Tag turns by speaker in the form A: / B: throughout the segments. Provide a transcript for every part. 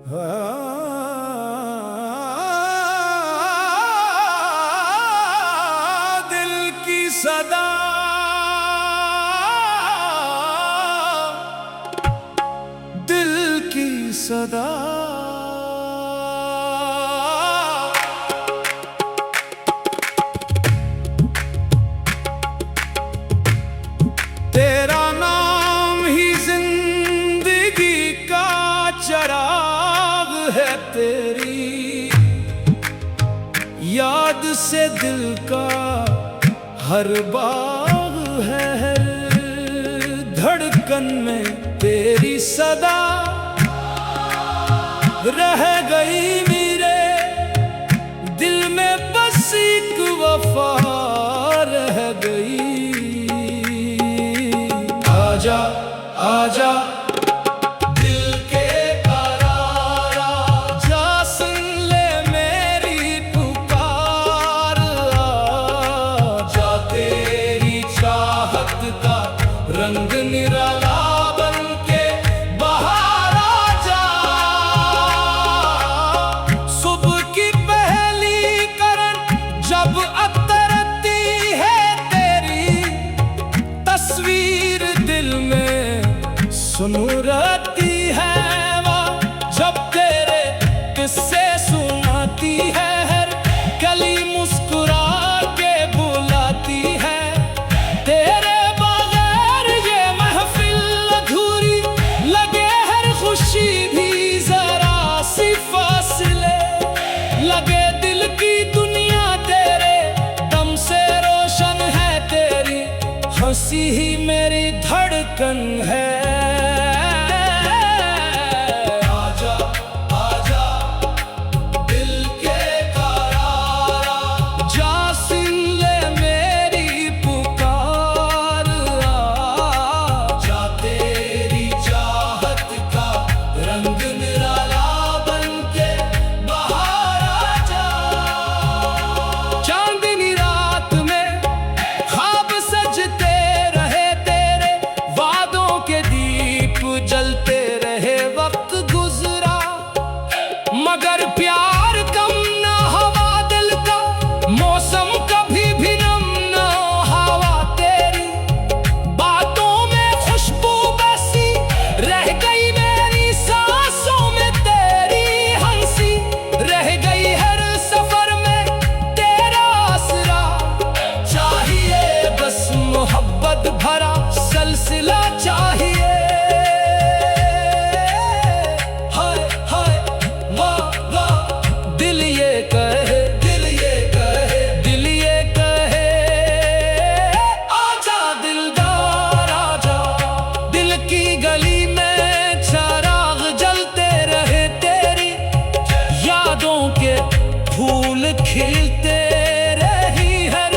A: दिल की सदा, दिल की सदा, तेरा नाम ही जिंदगी का चराग है, तेरी याद से दिल का हर बाग है, हर धड़कन में तेरी सदा रह गई मेरे दिल में, बस एक वफा रह गई। आजा आजा दिल के करारा, जा सुन ले मेरी पुकार, आजा तेरी चाहत का रंग निराला बन के बाहर आजा। सुबह की पहली किरण जब उतरती है, तेरी तस्वीर दिल में सुनुरती है, वो जब तेरे किस्से सुनाती है, हर गली मुस्कुरा के बुलाती है। तेरे बगैर ये महफिल अधूरी लगे, हर खुशी भी जरा सी फासले लगे। दिल की दुनिया तेरे दम से रोशन है, तेरी हंसी ही मेरी धड़कन है। आजा आजा दिल के करारा, जा सुन ले मेरी पुकार, आजा तेरी चाहत का रंग निराला बन के बाहर आजा। चांदनी रात में ख्वाब सजते रहे, तेरे वादों के दीप जलते रहे। वक्त गुजरा मगर प्यार कम ना हवा दिल का, मौसम कभी भी नम ना हवा। तेरी बातों में खुशबू बसी रह गई मेरी सांसों में, तेरी हंसी रह गई हर सफर में तेरा आसरा। चाहिए बस मोहब्बत भरा सिलसिला चाहिए। हाय हाय वाह वाह दिल ये कहे, दिल ये कहे, दिल ये कहे, आजा दिलदार आजा। दिल की गली में चराग जलते रहे, तेरी यादों के फूल खिलते रही, हर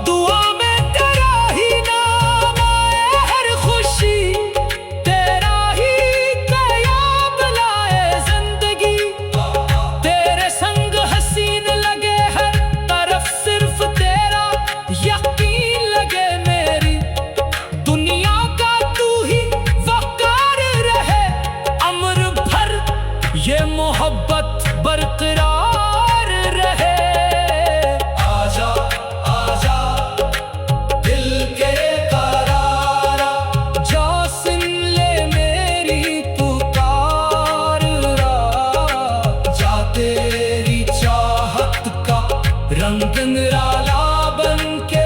A: दुआ में तेरा ही नाम आए, हर खुशी तेरा ही कयाम लाए। जिंदगी तेरे संग हसीन लगे, हर तरफ सिर्फ तेरा यकीन लगे। मेरी दुनिया का तू ही वकार रहे, अमर भर ये मोहब्बत बरकरार रहे। आजा आजा दिल के करारा, जा सुन ले मेरी पुकार, जा तेरी चाहत का रंग निराला बन के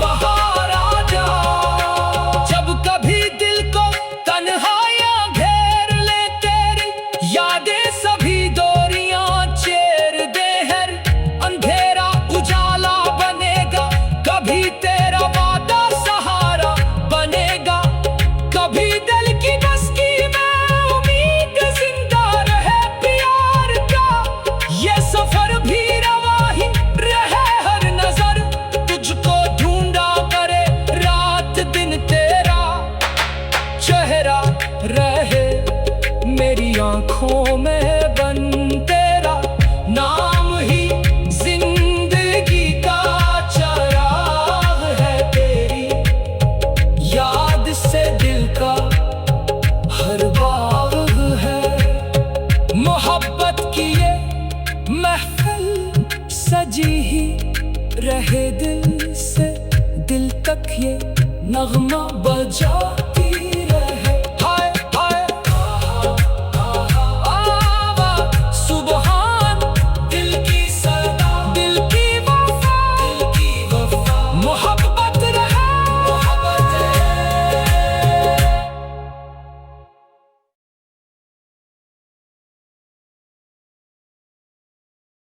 A: बाहर आजा। जब कभी दिल को तन्हाइयां घेर ले, तेरी यादें सभी डोरियां चेर दे, हर अंधेरा उजाला बनेगा। कभी तेरा वादा सहारा बनेगा, कभी दिल की बस्ती में उम्मीद जिंदा रहे। प्यार का ये सफर भी रवा ही रहे, हर नजर तुझको ढूंढा करे, रात दिन तेरा चेहरा रहे मेरी आंखों में बन। तेरा नाम ही जिंदगी का चराग है, तेरी याद से दिल का हर बाग है। कहे दिल से दिल तक ये नगमा बजा